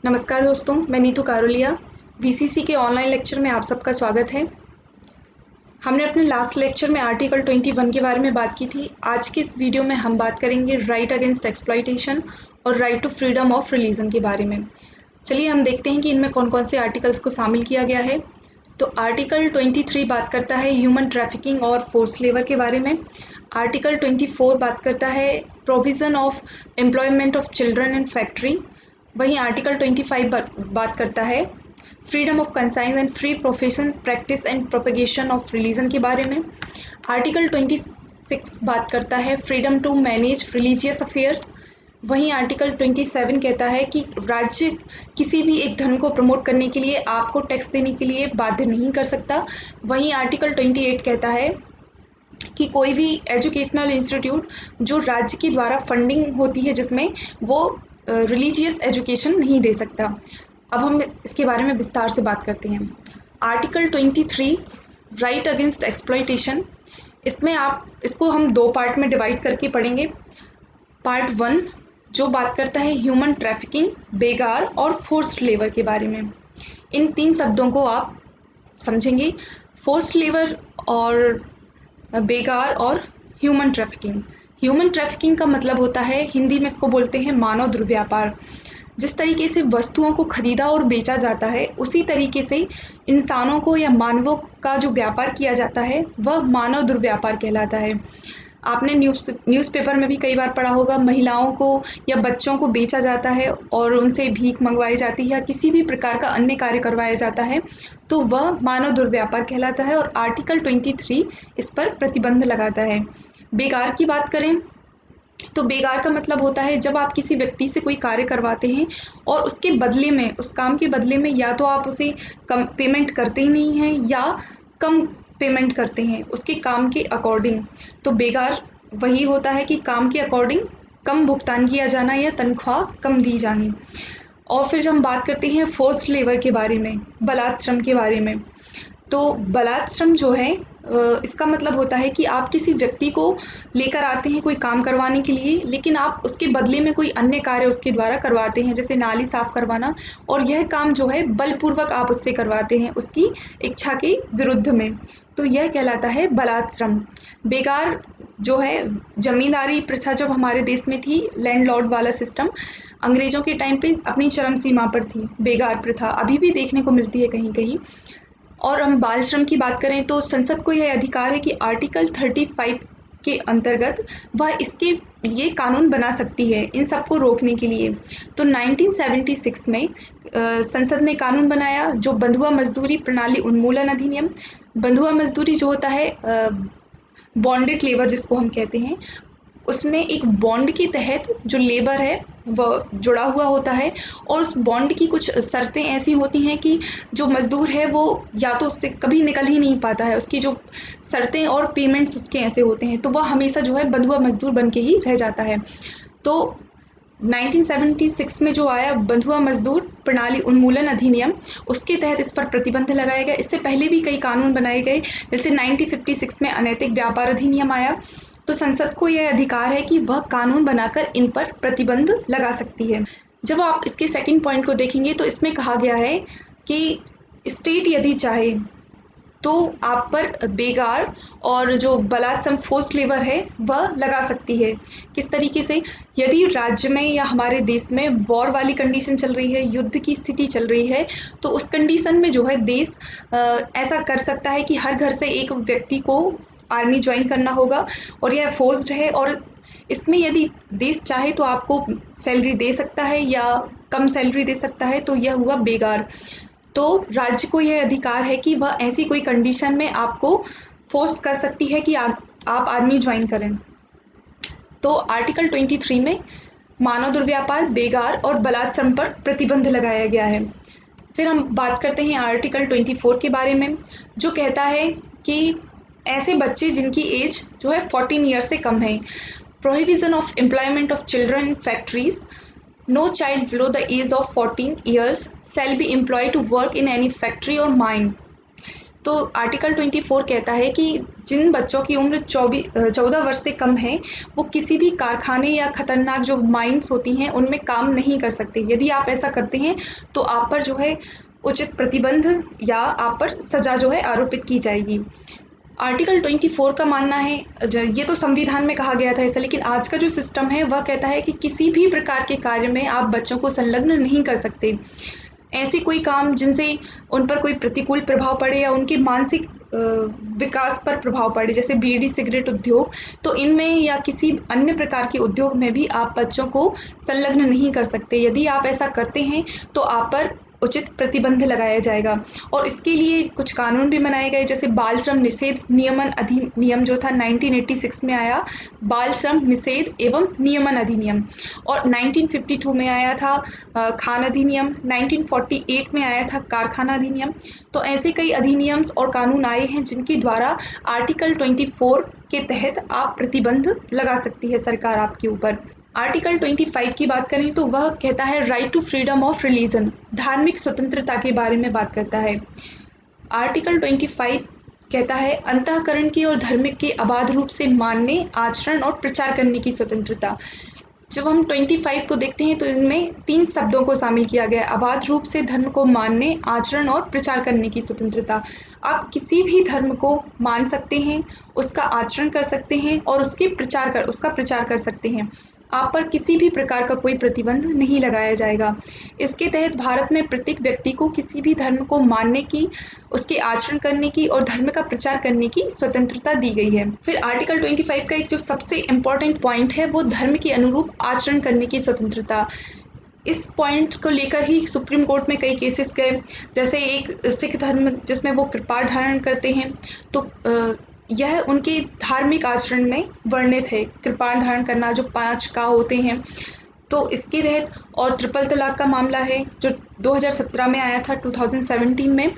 नमस्कार दोस्तों, मैं नीतू कारोलिया। वीसीसी के ऑनलाइन लेक्चर में आप सबका स्वागत है। हमने अपने लास्ट लेक्चर में आर्टिकल 21 के बारे में बात की थी। आज के इस वीडियो में हम बात करेंगे राइट अगेंस्ट एक्सप्लॉइटेशन और right to freedom of religion के बारे में। चलिए हम देखते हैं कि इनमें कौन कौन से आर्टिकल्स को शामिल किया गया है। तो आर्टिकल 23 बात करता है ह्यूमन ट्रैफिकिंग और फोर्स लेबर के बारे में। आर्टिकल 24 बात करता है provision of employment of children in factory. वहीं आर्टिकल 25 बात करता है freedom of conscience and free profession practice and propagation of religion के बारे में। आर्टिकल 26 बात करता है freedom to manage religious affairs. वहीं आर्टिकल 27 कहता है कि राज्य किसी भी एक धर्म को प्रमोट करने के लिए आपको टैक्स देने के लिए बाध्य नहीं कर सकता। वहीं आर्टिकल 28 कहता है कि कोई भी एजुकेशनल इंस्टीट्यूट जो राज्य के द्वारा फंडिंग होती है जिसमें वो रिलीजियस एजुकेशन नहीं दे सकता। अब हम इसके बारे में विस्तार से बात करते हैं। आर्टिकल 23 राइट अगेंस्ट एक्सप्लॉइटेशन, इसमें आप इसको हम दो पार्ट में डिवाइड करके पढ़ेंगे। पार्ट 1 जो बात करता है ह्यूमन ट्रैफिकिंग, बेगार और फोर्स्ड लेबर के बारे में। इन तीन शब्दों को आप समझेंगे, फोर्स्ड लेबर और बेगार और ह्यूमन ट्रैफिकिंग। ह्यूमन ट्रैफिकिंग का मतलब होता है, हिंदी में इसको बोलते हैं मानव दुर्व्यापार। जिस तरीके से वस्तुओं को खरीदा और बेचा जाता है उसी तरीके से इंसानों को या मानवों का जो व्यापार किया जाता है वह मानव दुर्व्यापार कहलाता है। आपने न्यूज़पेपर में भी कई बार पढ़ा होगा, महिलाओं को या बच्चों को बेचा जाता है और उनसे भीख मंगवाई जाती है या किसी भी प्रकार का अन्य कार्य करवाया जाता है, तो वह मानव दुर्व्यापार कहलाता है और आर्टिकल 23 इस पर प्रतिबंध लगाता है। बेगार की बात करें तो बेगार का मतलब होता है जब आप किसी व्यक्ति से कोई कार्य करवाते हैं और उसके बदले में, उस काम के बदले में या तो आप उसे कम पेमेंट करते ही नहीं हैं या कम पेमेंट करते हैं उसके काम के अकॉर्डिंग। तो बेगार वही होता है कि काम के अकॉर्डिंग कम भुगतान किया जाना या तनख्वाह कम दी जानी। और फिर जब हम बात करते हैं फोर्स्ड लेबर के बारे में, बलात् श्रम के बारे में, तो बलात् श्रम जो है इसका मतलब होता है कि आप किसी व्यक्ति को लेकर आते हैं कोई काम करवाने के लिए, लेकिन आप उसके बदले में कोई अन्य कार्य उसके द्वारा करवाते हैं, जैसे नाली साफ करवाना, और यह काम जो है बलपूर्वक आप उससे करवाते हैं उसकी इच्छा के विरुद्ध में, तो यह कहलाता है बलात् श्रम। बेगार जो है, जमींदारी प्रथा जब हमारे देश में थी, लैंडलॉर्ड वाला सिस्टम अंग्रेजों के टाइम पे अपनी चरम सीमा पर थी। बेगार प्रथा अभी भी देखने को मिलती है कहीं कहीं। और हम बाल श्रम की बात करें तो संसद को यह अधिकार है कि आर्टिकल 35 के अंतर्गत वह इसके लिए कानून बना सकती है इन सबको रोकने के लिए। तो 1976 में संसद ने कानून बनाया जो बंधुआ मजदूरी प्रणाली उन्मूलन अधिनियम। बंधुआ मजदूरी जो होता है बॉन्डेड लेबर जिसको हम कहते हैं, उसमें एक बॉन्ड के तहत जो लेबर है वह जुड़ा हुआ होता है और उस बॉन्ड की कुछ शर्तें ऐसी होती हैं कि जो मज़दूर है वो या तो उससे कभी निकल ही नहीं पाता है, उसकी जो शर्तें और पेमेंट्स उसके ऐसे होते हैं, तो वह हमेशा जो है बंधुआ मजदूर बन के ही रह जाता है। तो 1976 में जो आया बंधुआ मजदूर प्रणाली उन्मूलन अधिनियम, उसके तहत इस पर प्रतिबंध लगाया गया। इससे पहले भी कई कानून बनाए गए, जैसे 1956 में अनैतिक व्यापार अधिनियम आया। तो संसद को यह अधिकार है कि वह कानून बनाकर इन पर प्रतिबंध लगा सकती है। जब आप इसके सेकंड पॉइंट को देखेंगे तो इसमें कहा गया है कि स्टेट यदि चाहे तो आप पर बेगार और जो बलात् श्रम फोर्स्ड लेबर है वह लगा सकती है। किस तरीके से, यदि राज्य में या हमारे देश में वॉर वाली कंडीशन चल रही है, युद्ध की स्थिति चल रही है, तो उस कंडीशन में जो है देश ऐसा कर सकता है कि हर घर से एक व्यक्ति को आर्मी ज्वाइन करना होगा और यह फोर्स्ड है, और इसमें यदि देश चाहे तो आपको सैलरी दे सकता है या कम सैलरी दे सकता है, तो यह हुआ बेगार। तो राज्य को यह अधिकार है कि वह ऐसी कोई कंडीशन में आपको फोर्स कर सकती है कि आप आर्मी ज्वाइन करें। तो आर्टिकल 23 में मानव दुर्व्यापार, बेगार और बलात् श्रम पर प्रतिबंध लगाया गया है। फिर हम बात करते हैं आर्टिकल 24 के बारे में, जो कहता है कि ऐसे बच्चे जिनकी एज जो है 14 ईयर से कम है। Prohibition of employment of children in factories, no child below the age of 14 years shall be employed to work in any factory or mine। तो आर्टिकल 24 कहता है कि जिन बच्चों की उम्र 14 वर्ष से कम है वो किसी भी कारखाने या खतरनाक जो माइंस होती हैं उनमें काम नहीं कर सकते। यदि आप ऐसा करते हैं तो आप पर जो है उचित प्रतिबंध या आप पर सजा जो है आरोपित की जाएगी। आर्टिकल 24 का मानना है, ये तो संविधान में कहा गया था ऐसा, लेकिन आज का जो सिस्टम है वह कहता है कि किसी भी प्रकार के कार्य में आप बच्चों को संलग्न नहीं कर सकते। ऐसे कोई काम जिनसे उन पर कोई प्रतिकूल प्रभाव पड़े या उनके मानसिक विकास पर प्रभाव पड़े, जैसे बीड़ी सिगरेट उद्योग, तो इनमें या किसी अन्य प्रकार के उद्योग में भी आप बच्चों को संलग्न नहीं कर सकते। यदि आप ऐसा करते हैं तो आप पर उचित प्रतिबंध लगाया जाएगा। और इसके लिए कुछ कानून भी बनाए गए, जैसे बाल श्रम निषेध नियमन अधिनियम जो था 1986 में आया, बाल श्रम निषेध एवं नियमन अधिनियम। और 1952 में आया था खान अधिनियम, 1948 में आया था कारखाना अधिनियम। तो ऐसे कई अधिनियम और कानून आए हैं जिनके द्वारा आर्टिकल 24 के तहत आप प्रतिबंध लगा सकती है सरकार आपके ऊपर। आर्टिकल 25 की बात करें तो वह कहता है right to freedom of religion, धार्मिक स्वतंत्रता के बारे में बात करता है। आर्टिकल 25 कहता है अंतःकरण की और धर्म के अबाध रूप से मानने, आचरण और प्रचार करने की स्वतंत्रता। जब हम 25 को देखते हैं तो इनमें 3 शब्दों को शामिल किया गया है, अबाध रूप से धर्म को मानने, आचरण और प्रचार करने की स्वतंत्रता। आप किसी भी धर्म को मान सकते हैं, उसका आचरण कर सकते हैं और उसका प्रचार कर सकते हैं। आप पर किसी भी प्रकार का कोई प्रतिबंध नहीं लगाया जाएगा। इसके तहत भारत में प्रत्येक व्यक्ति को किसी भी धर्म को मानने की, उसके आचरण करने की और धर्म का प्रचार करने की स्वतंत्रता दी गई है। फिर आर्टिकल 25 का एक जो सबसे इम्पोर्टेंट पॉइंट है वो धर्म के अनुरूप आचरण करने की स्वतंत्रता। इस पॉइंट को लेकर ही सुप्रीम कोर्ट में कई केसेस गए, जैसे एक सिख धर्म जिसमें वो कृपाण धारण करते हैं, तो यह उनके धार्मिक आचरण में वर्णित है, कृपाण धारण करना जो 5 का होते हैं। तो इसके तहत और ट्रिपल तलाक का मामला है जो 2017 में आया था, 2017 में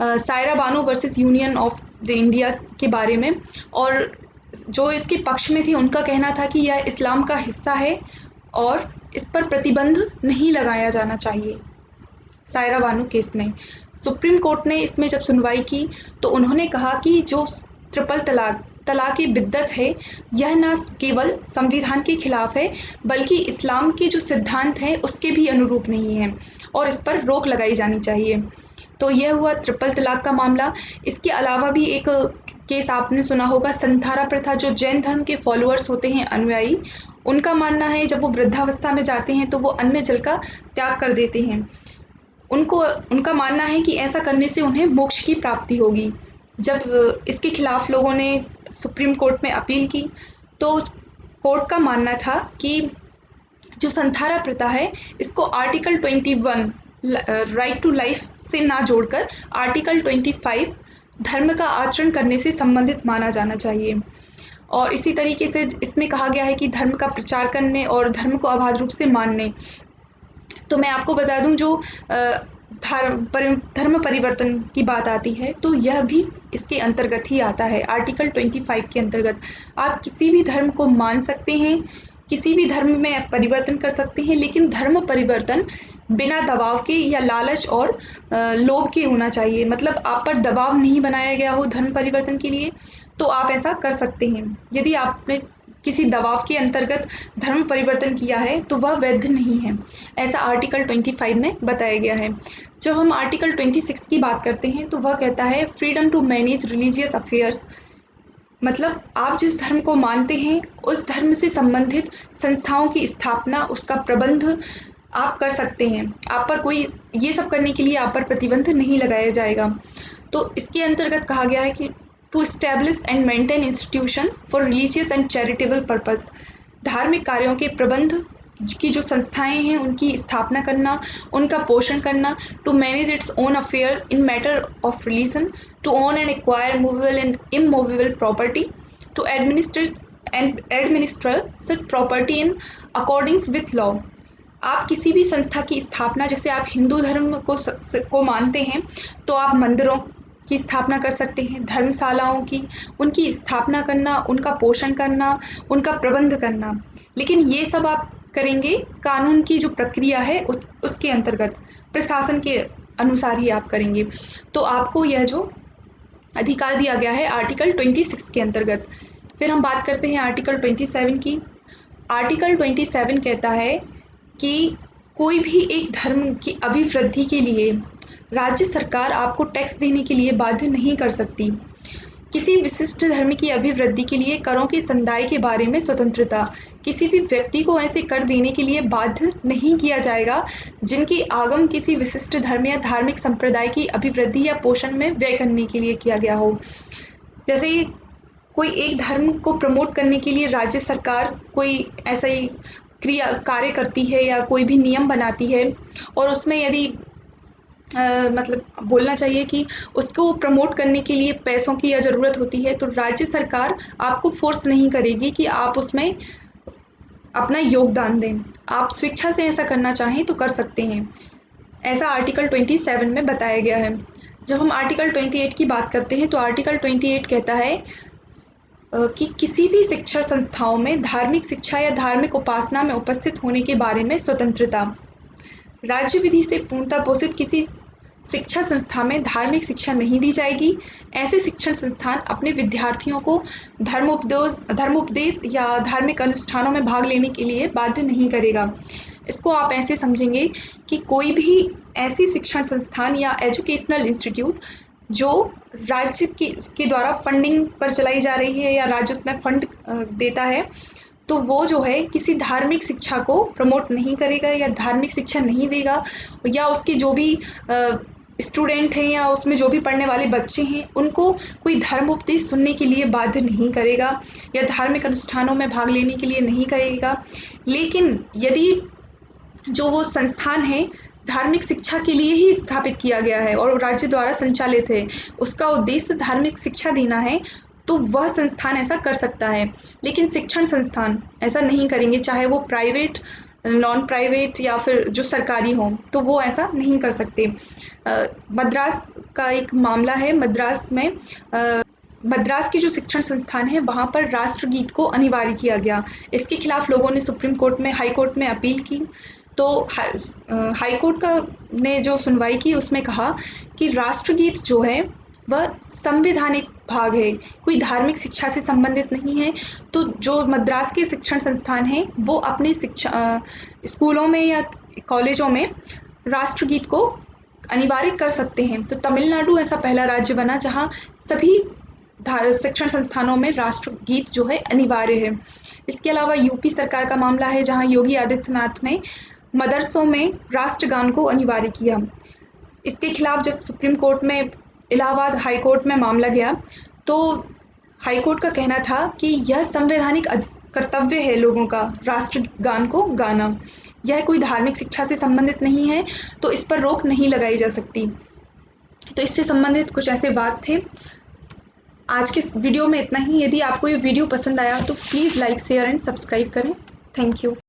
Saira Bano versus union of the India के बारे में। और जो इसके पक्ष में थी उनका कहना था कि यह इस्लाम का हिस्सा है और इस पर प्रतिबंध नहीं लगाया जाना चाहिए। सायरा बानो केस में सुप्रीम कोर्ट ने इसमें जब सुनवाई की तो उन्होंने कहा कि जो ट्रिपल तलाक बिद्दत है, यह न केवल संविधान के खिलाफ है बल्कि इस्लाम के जो सिद्धांत हैं उसके भी अनुरूप नहीं है और इस पर रोक लगाई जानी चाहिए। तो यह हुआ ट्रिपल तलाक का मामला। इसके अलावा भी एक केस आपने सुना होगा, संथारा प्रथा, जो जैन धर्म के फॉलोअर्स होते हैं, अनुयायी, उनका मानना है जब वो वृद्धावस्था में जाते हैं तो वो अन्न जल का त्याग कर देते हैं। उनका मानना है कि ऐसा करने से उन्हें मोक्ष की प्राप्ति होगी। जब इसके खिलाफ लोगों ने सुप्रीम कोर्ट में अपील की तो कोर्ट का मानना था कि जो संथारा प्रथा है इसको आर्टिकल 21 राइट टू लाइफ से ना जोड़कर आर्टिकल 25 धर्म का आचरण करने से संबंधित माना जाना चाहिए। और इसी तरीके से इसमें कहा गया है कि धर्म का प्रचार करने और धर्म को अबाध रूप से मानने। तो मैं आपको बता दूं, जो धर्म परिवर्तन की बात आती है तो यह भी इसके अंतर्गत ही आता है, आर्टिकल 25 के अंतर्गत। आप किसी भी धर्म को मान सकते हैं, किसी भी धर्म में परिवर्तन कर सकते हैं, लेकिन धर्म परिवर्तन बिना दबाव के या लालच और लोभ के होना चाहिए। मतलब आप पर दबाव नहीं बनाया गया हो धर्म परिवर्तन के लिए तो आप ऐसा कर सकते हैं। यदि आपने किसी दबाव के अंतर्गत धर्म परिवर्तन किया है तो वह वैध नहीं है, ऐसा आर्टिकल 25 में बताया गया है। जब हम आर्टिकल 26 की बात करते हैं तो वह कहता है freedom to manage religious affairs. मतलब आप जिस धर्म को मानते हैं उस धर्म से संबंधित संस्थाओं की स्थापना, उसका प्रबंध आप कर सकते हैं। आप पर कोई ये सब करने के लिए आप पर प्रतिबंध नहीं लगाया जाएगा। तो इसके अंतर्गत कहा गया है कि to establish and maintain institution for religious and charitable purpose, धार्मिक कार्यों के प्रबंध की जो संस्थाएं हैं उनकी स्थापना करना, उनका पोषण करना, to manage its own affair in matter of religion, to own and acquire movable and immovable property, to administer such property in accordings with law. आप किसी भी संस्था की स्थापना, जैसे आप हिंदू धर्म को मानते हैं तो आप मंदिरों की स्थापना कर सकते हैं, धर्मशालाओं की, उनकी स्थापना करना, उनका पोषण करना, उनका प्रबंध करना। लेकिन ये सब आप करेंगे कानून की जो प्रक्रिया है उसके अंतर्गत, प्रशासन के अनुसार ही आप करेंगे। तो आपको यह जो अधिकार दिया गया है आर्टिकल 26 के अंतर्गत। फिर हम बात करते हैं आर्टिकल 27 की। आर्टिकल 27 कहता है कि कोई भी एक धर्म की अभिवृद्धि के लिए राज्य सरकार आपको टैक्स देने के लिए बाध्य नहीं कर सकती। किसी विशिष्ट धर्म की अभिवृद्धि के लिए करों के संदाय के बारे में स्वतंत्रता। किसी भी व्यक्ति को ऐसे कर देने के लिए बाध्य नहीं किया जाएगा जिनकी आगम किसी विशिष्ट धर्म या धार्मिक संप्रदाय की अभिवृद्धि या पोषण में व्यय करने के लिए किया गया हो। जैसे कोई एक धर्म को प्रमोट करने के लिए राज्य सरकार कोई ऐसा ही कार्य करती है या कोई भी नियम बनाती है और उसमें यदि मतलब बोलना चाहिए कि उसको प्रमोट करने के लिए पैसों की या ज़रूरत होती है, तो राज्य सरकार आपको फोर्स नहीं करेगी कि आप उसमें अपना योगदान दें। आप स्वेच्छा से ऐसा करना चाहें तो कर सकते हैं। ऐसा आर्टिकल 27 में बताया गया है। जब हम आर्टिकल 28 की बात करते हैं तो आर्टिकल 28 कहता है कि किसी भी शिक्षा संस्थाओं में धार्मिक शिक्षा या धार्मिक उपासना में उपस्थित होने के बारे में स्वतंत्रता। राज्य विधि से पूर्णतः पोषित किसी शिक्षा संस्था में धार्मिक शिक्षा नहीं दी जाएगी। ऐसे शिक्षण संस्थान अपने विद्यार्थियों को धर्मोपदेश या धार्मिक अनुष्ठानों में भाग लेने के लिए बाध्य नहीं करेगा। इसको आप ऐसे समझेंगे कि कोई भी ऐसी शिक्षण संस्थान या एजुकेशनल इंस्टीट्यूट जो राज्य के द्वारा फंडिंग पर चलाई जा रही है या राज्य उसमें फंड देता है, तो वो जो है किसी धार्मिक शिक्षा को प्रमोट नहीं करेगा या धार्मिक शिक्षा नहीं देगा, या उसके जो भी स्टूडेंट हैं या उसमें जो भी पढ़ने वाले बच्चे हैं उनको कोई धर्म उपदेश सुनने के लिए बाध्य नहीं करेगा या धार्मिक अनुष्ठानों में भाग लेने के लिए नहीं करेगा। लेकिन यदि जो वो संस्थान है धार्मिक शिक्षा के लिए ही स्थापित किया गया है और राज्य द्वारा संचालित है, उसका उद्देश्य धार्मिक शिक्षा देना है, तो वह संस्थान ऐसा कर सकता है। लेकिन शिक्षण संस्थान ऐसा नहीं करेंगे, चाहे वो प्राइवेट, नॉन प्राइवेट या फिर जो सरकारी हो, तो वो ऐसा नहीं कर सकते। मद्रास का एक मामला है। मद्रास की जो शिक्षण संस्थान है वहाँ पर राष्ट्रगीत को अनिवार्य किया गया। इसके खिलाफ लोगों ने सुप्रीम कोर्ट में, हाई कोर्ट में अपील की, तो हाई कोर्ट का ने जो सुनवाई की उसमें कहा कि राष्ट्रगीत जो है वह संवैधानिक भाग है, कोई धार्मिक शिक्षा से संबंधित नहीं है। तो जो मद्रास के शिक्षण संस्थान हैं वो अपने स्कूलों में या कॉलेजों में राष्ट्रगीत को अनिवार्य कर सकते हैं। तो तमिलनाडु ऐसा पहला राज्य बना जहां सभी शिक्षण संस्थानों में राष्ट्रगीत जो है अनिवार्य है। इसके अलावा यूपी सरकार का मामला है जहां योगी आदित्यनाथ ने मदरसों में राष्ट्रगान को अनिवार्य किया। इसके खिलाफ जब सुप्रीम कोर्ट में, इलाहाबाद हाई कोर्ट में मामला गया, तो हाई कोर्ट का कहना था कि यह संवैधानिक कर्तव्य है लोगों का राष्ट्रगान को गाना, यह कोई धार्मिक शिक्षा से संबंधित नहीं है, तो इस पर रोक नहीं लगाई जा सकती। तो इससे संबंधित कुछ ऐसे बात थे। आज के वीडियो में इतना ही। यदि आपको ये वीडियो पसंद आया तो please like, share and subscribe करें। Thank you.